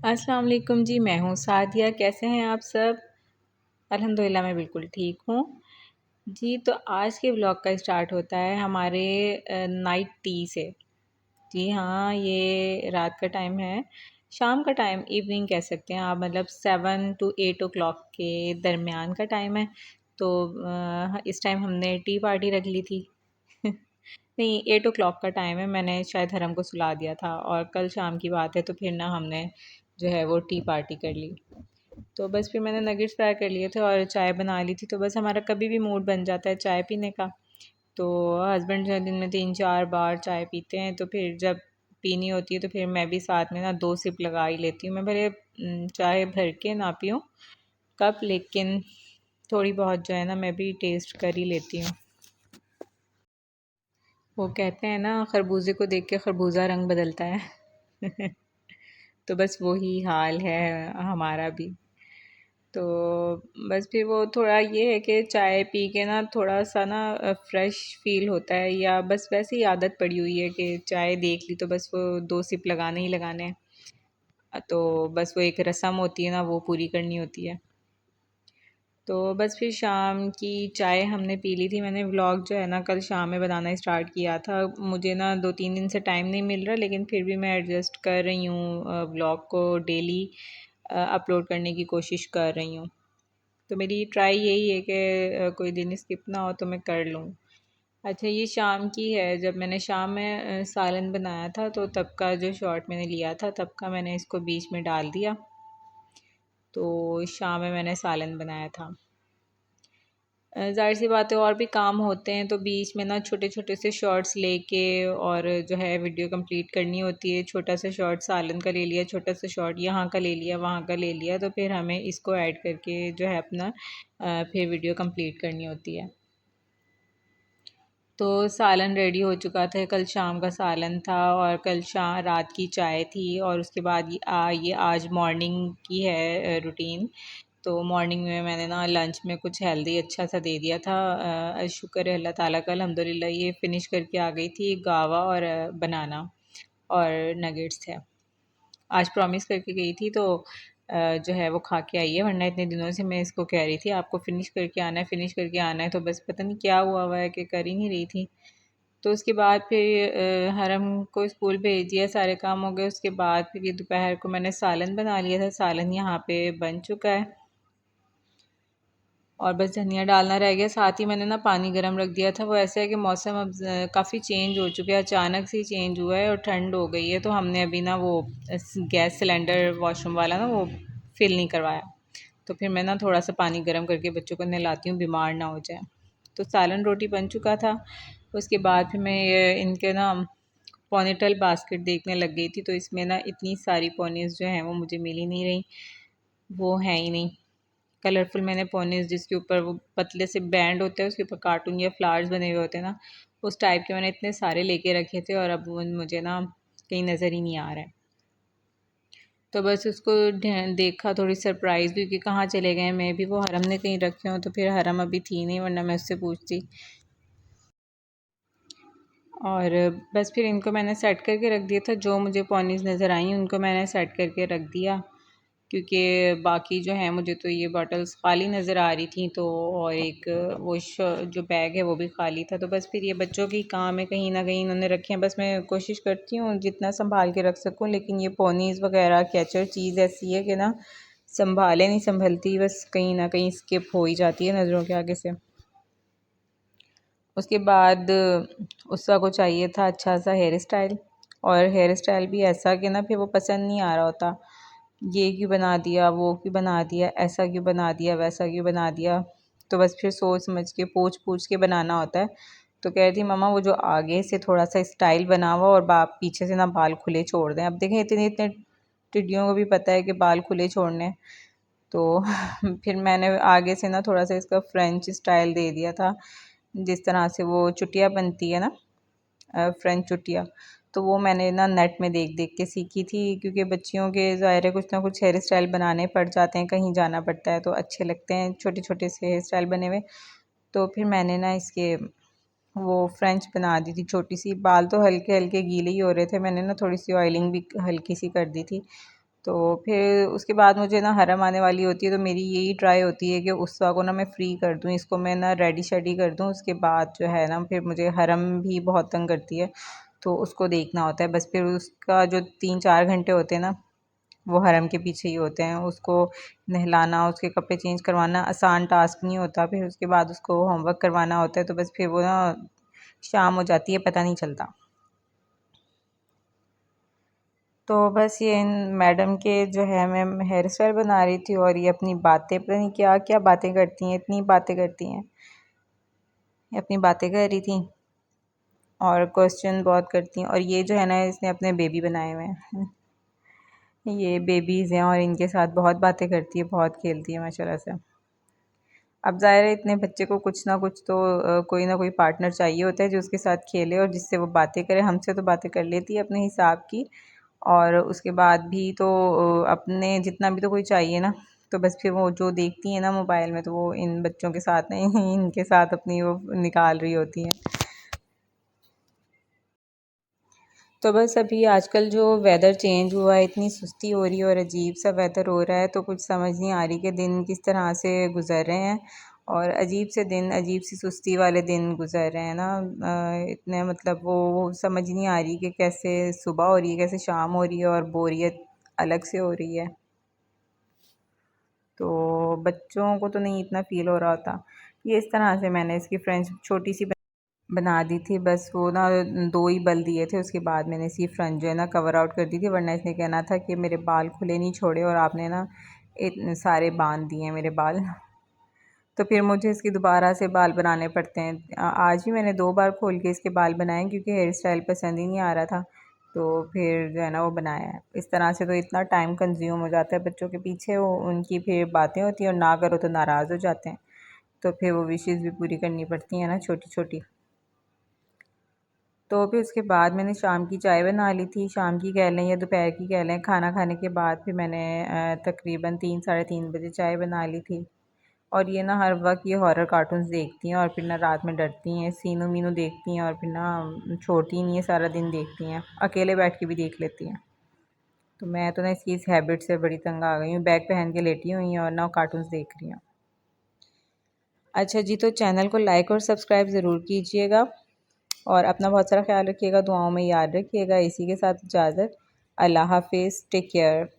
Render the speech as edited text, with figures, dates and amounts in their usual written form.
अस्सलाम वालेकुम जी। मैं हूँ सादिया। कैसे हैं आप सब? अल्हम्दुलिल्लाह मैं बिल्कुल ठीक हूँ जी। तो आज के व्लॉग का स्टार्ट होता है हमारे नाइट टी से। जी हाँ, ये रात का टाइम है, शाम का टाइम, इवनिंग कह सकते हैं आप, मतलब 7 to 8 ओ क्लॉक के दरमियान का टाइम है। तो इस टाइम हमने टी पार्टी रख ली थी। नहीं, 8 ओ क्लॉक का टाइम है। मैंने शायद हरम को सुला दिया था और कल शाम की बात है, तो फिर ना हमने जो है वो टी पार्टी कर ली। तो बस फिर मैंने नगेट्स फ्राई कर लिए थे और चाय बना ली थी। तो बस हमारा कभी भी मूड बन जाता है चाय पीने का। तो हस्बैंड जो है दिन में 3-4 बार चाय पीते हैं, तो फिर जब पीनी होती है तो फिर मैं भी साथ में ना 2 सिप लगा ही लेती हूँ। मैं भले चाय भर के ना पीऊँ कप, लेकिन थोड़ी बहुत जो है ना मैं भी टेस्ट कर ही लेती हूँ। वो कहते हैं ना, खरबूजे को देख के खरबूजा रंग बदलता है। तो बस वही हाल है हमारा भी। तो बस फिर वो थोड़ा ये है कि चाय पी के ना थोड़ा सा ना फ्रेश फील होता है, या बस वैसे ही आदत पड़ी हुई है कि चाय देख ली तो बस वो 2 सिप लगाने ही लगाने हैं। तो बस वो एक रस्म होती है ना, वो पूरी करनी होती है। तो बस फिर शाम की चाय हमने पी ली थी। मैंने व्लॉग जो है ना कल शाम में बनाना स्टार्ट किया था। मुझे ना 2-3 दिन से टाइम नहीं मिल रहा, लेकिन फिर भी मैं एडजस्ट कर रही हूँ, व्लॉग को डेली अपलोड करने की कोशिश कर रही हूँ। तो मेरी ट्राई यही है कि कोई दिन स्किप ना हो तो मैं कर लूँ। अच्छा, ये शाम की है। जब मैंने शाम में सालन बनाया था तो तब का जो शॉट मैंने लिया था तब का मैंने इसको बीच में डाल दिया। तो शाम में मैंने सालन बनाया था। ज़ाहिर सी बात है, और भी काम होते हैं तो बीच में ना छोटे छोटे से शॉर्ट्स लेके और जो है वीडियो कंप्लीट करनी होती है। छोटा सा शॉर्ट सालन का ले लिया, छोटा सा शॉर्ट यहाँ का ले लिया, वहाँ का ले लिया, तो फिर हमें इसको ऐड करके जो है अपना फिर वीडियो कंप्लीट करनी होती है। तो सालन रेडी हो चुका था। कल शाम का सालन था और कल शाम रात की चाय थी, और उसके बाद ये आज मॉर्निंग की है रूटीन। तो मॉर्निंग में मैंने ना लंच में कुछ हेल्दी अच्छा सा दे दिया था। शुक्र है अल्लाह ताला का, अल्हम्दुलिल्लाह ये फ़िनिश करके आ गई थी। गावा और बनाना और नगेट्स थे। आज प्रॉमिस करके गई थी तो जो है वो खा के आई है, वरना इतने दिनों से मैं इसको कह रही थी आपको फ़िनिश करके आना है, फ़िनिश करके आना है, तो बस पता नहीं क्या हुआ है कि कर ही नहीं रही थी। तो उसके बाद फिर हरम को स्कूल भेज दिया, सारे काम हो गए। उसके बाद फिर ये दोपहर को मैंने सालन बना लिया था। सालन यहाँ पे बन चुका है और बस धनिया डालना रह गया। साथ ही मैंने ना पानी गर्म रख दिया था। वो ऐसा है कि मौसम अब काफ़ी चेंज हो चुका है, अचानक से चेंज हुआ है और ठंड हो गई है। तो हमने अभी ना वो गैस सिलेंडर वॉशरूम वाला ना वो फिल नहीं करवाया। तो फिर मैं ना थोड़ा सा पानी गर्म करके बच्चों को नहलाती हूँ, बीमार ना हो जाए। तो सालन रोटी बन चुका था। उसके बाद फिर मैं इनके ना पोनीटेल बास्केट देखने लग गई थी। तो इसमें ना इतनी सारी पोनीज जो हैं वो मुझे मिल ही नहीं रही, वो हैं ही नहीं। कलरफुल मैंने पोनीज जिसके ऊपर वो पतले से बैंड होते हैं, उसके ऊपर कार्टून या फ्लावर्स बने हुए होते हैं ना, उस टाइप के मैंने इतने सारे लेके रखे थे, और अब वो मुझे ना कहीं नज़र ही नहीं आ रहा है। तो बस उसको देखा, थोड़ी सरप्राइज़ हुई कि कहाँ चले गए। मैं भी वो हरम ने कहीं रखे हों, तो फिर हरम अभी थी नहीं, वरना मैं उससे पूछती। और बस फिर इनको मैंने सेट करके रख दिया था। जो मुझे पॉनीज़ नज़र आई उनको मैंने सेट करके रख दिया, क्योंकि बाकी जो है मुझे तो ये बॉटल्स खाली नज़र आ रही थी। तो और एक वो जो बैग है वो भी खाली था। तो बस फिर ये बच्चों की काम है, कहीं ना कहीं इन्होंने रखे हैं। बस मैं कोशिश करती हूँ जितना संभाल के रख सकूँ, लेकिन ये पोनीज़ वगैरह कैचर चीज़ ऐसी है कि ना संभाले नहीं संभलती, बस कहीं ना कहीं स्किप हो ही जाती है नज़रों के आगे से। उसके बाद उसका को चाहिए था अच्छा सा हेयर स्टाइल, और हेयर स्टाइल भी ऐसा कि ना फिर वो पसंद नहीं आ रहा होता। ये क्यों बना दिया, वो क्यों बना दिया, ऐसा क्यों बना दिया, वैसा क्यों बना दिया। तो बस फिर सोच समझ के पूछ पूछ के बनाना होता है। तो कह रही थी मम्मा वो जो आगे से थोड़ा सा स्टाइल बना हुआ और पीछे से ना बाल खुले छोड़ दें। अब देखें इतने इतने टिड्डियों को भी पता है कि बाल खुले छोड़ने हैं। तो फिर मैंने आगे से ना थोड़ा सा इसका फ्रेंच स्टाइल दे दिया था, जिस तरह से वो चुटिया बनती है ना, फ्रेंच चुटिया। तो वो मैंने ना नेट में देख देख के सीखी थी, क्योंकि बच्चियों के ज़ाहिर है कुछ ना कुछ हेयर स्टाइल बनाने पड़ जाते हैं, कहीं जाना पड़ता है तो अच्छे लगते हैं छोटे छोटे से हेयर स्टाइल बने हुए। तो फिर मैंने ना इसके वो फ्रेंच बना दी थी छोटी सी। बाल तो हल्के हल्के गीले ही हो रहे थे, मैंने ना थोड़ी सी ऑयलिंग भी हल्की सी कर दी थी। तो फिर उसके बाद मुझे ना हरम आने वाली होती है, तो मेरी यही ट्राई होती है कि उस्वा को ना मैं फ़्री कर दूँ, इसको मैं ना रेडी शेडी कर दूँ। उसके बाद जो है ना फिर मुझे हरम भी बहुत तंग करती है, तो उसको देखना होता है। बस फिर उसका जो 3-4 घंटे होते हैं ना, वो हरम के पीछे ही होते हैं। उसको नहलाना, उसके कपड़े चेंज करवाना आसान टास्क नहीं होता। फिर उसके बाद उसको होमवर्क करवाना होता है, तो बस फिर वो ना शाम हो जाती है, पता नहीं चलता। तो बस ये इन मैडम के जो है, मैं हेयर स्टाइल बना रही थी और ये अपनी बातें पता नहीं क्या क्या बातें करती हैं, इतनी बातें करती हैं। ये अपनी बातें कर रही थी और क्वेश्चन बहुत करती हैं। और ये जो है ना, इसने अपने बेबी बनाए हुए हैं। ये बेबीज़ हैं और इनके साथ बहुत बातें करती है, बहुत खेलती है माशाल्लाह से। अब ज़ाहिर है इतने बच्चे को कुछ ना कुछ तो कोई ना कोई पार्टनर चाहिए होता है जो उसके साथ खेले और जिससे वो बातें करे। हमसे तो बातें कर लेती है अपने हिसाब की, और उसके बाद भी तो अपने जितना भी तो कोई चाहिए ना। तो बस फिर वो जो देखती है ना मोबाइल में, तो वो इन बच्चों के साथ नहीं इनके साथ अपनी वो निकाल रही होती हैं। तो बस अभी आजकल जो वेदर चेंज हुआ है, इतनी सुस्ती हो रही है और अजीब सा वेदर हो रहा है, तो कुछ समझ नहीं आ रही कि दिन किस तरह से गुजर रहे हैं। और अजीब से दिन, अजीब सी सुस्ती वाले दिन गुजर रहे हैं ना। इतने मतलब वो समझ नहीं आ रही कि कैसे सुबह हो रही है, कैसे शाम हो रही है, और बोरियत अलग से हो रही है। तो बच्चों को तो नहीं इतना फ़ील हो रहा होता। ये इस तरह से मैंने इसकी फ्रेंच छोटी सी बना दी थी। बस वो ना 2 ही बल दिए थे, उसके बाद मैंने इसकी फ्रंट जो है ना कवर आउट कर दी थी, वरना इसने कहना था कि मेरे बाल खुले नहीं छोड़े और आपने ना इतने सारे बांध दिए हैं मेरे बाल। तो फिर मुझे इसकी दोबारा से बाल बनाने पड़ते हैं। आज भी मैंने 2 बार खोल के इसके बाल बनाए, क्योंकि हेयर स्टाइल पसंद ही नहीं आ रहा था। तो फिर जो है ना वो बनाया है। इस तरह से तो इतना टाइम कंज्यूम हो जाता है बच्चों के पीछे, वो उनकी फिर बातें होती हैं और ना करो तो नाराज़ हो जाते हैं। तो फिर वो विशेज़ भी पूरी करनी पड़ती हैं ना, छोटी-छोटी। तो फिर उसके बाद मैंने शाम की चाय बना ली थी। शाम की कह लें या दोपहर की कह लें, खाना खाने के बाद फिर मैंने तकरीबन 3 साढ़े 3 बजे चाय बना ली थी। और ये ना हर वक्त ये हॉरर कार्टून्स देखती हैं और फिर ना रात में डरती हैं, सीनू मीनू देखती हैं और फिर ना छोड़ती नहीं है, सारा दिन देखती हैं, अकेले बैठ के भी देख लेती हैं। तो मैं तो ना इसकी इस हैबिट से बड़ी तंग आ गई हूँ, बैग पहन के लेटी हुई हैं और ना कार्टून्स देख रही हैं। अच्छा जी, तो चैनल को लाइक और सब्सक्राइब ज़रूर कीजिएगा और अपना बहुत सारा ख्याल रखिएगा, दुआओं में याद रखिएगा। इसी के साथ इजाज़त। अल्लाह हाफिज़, टेक केयर।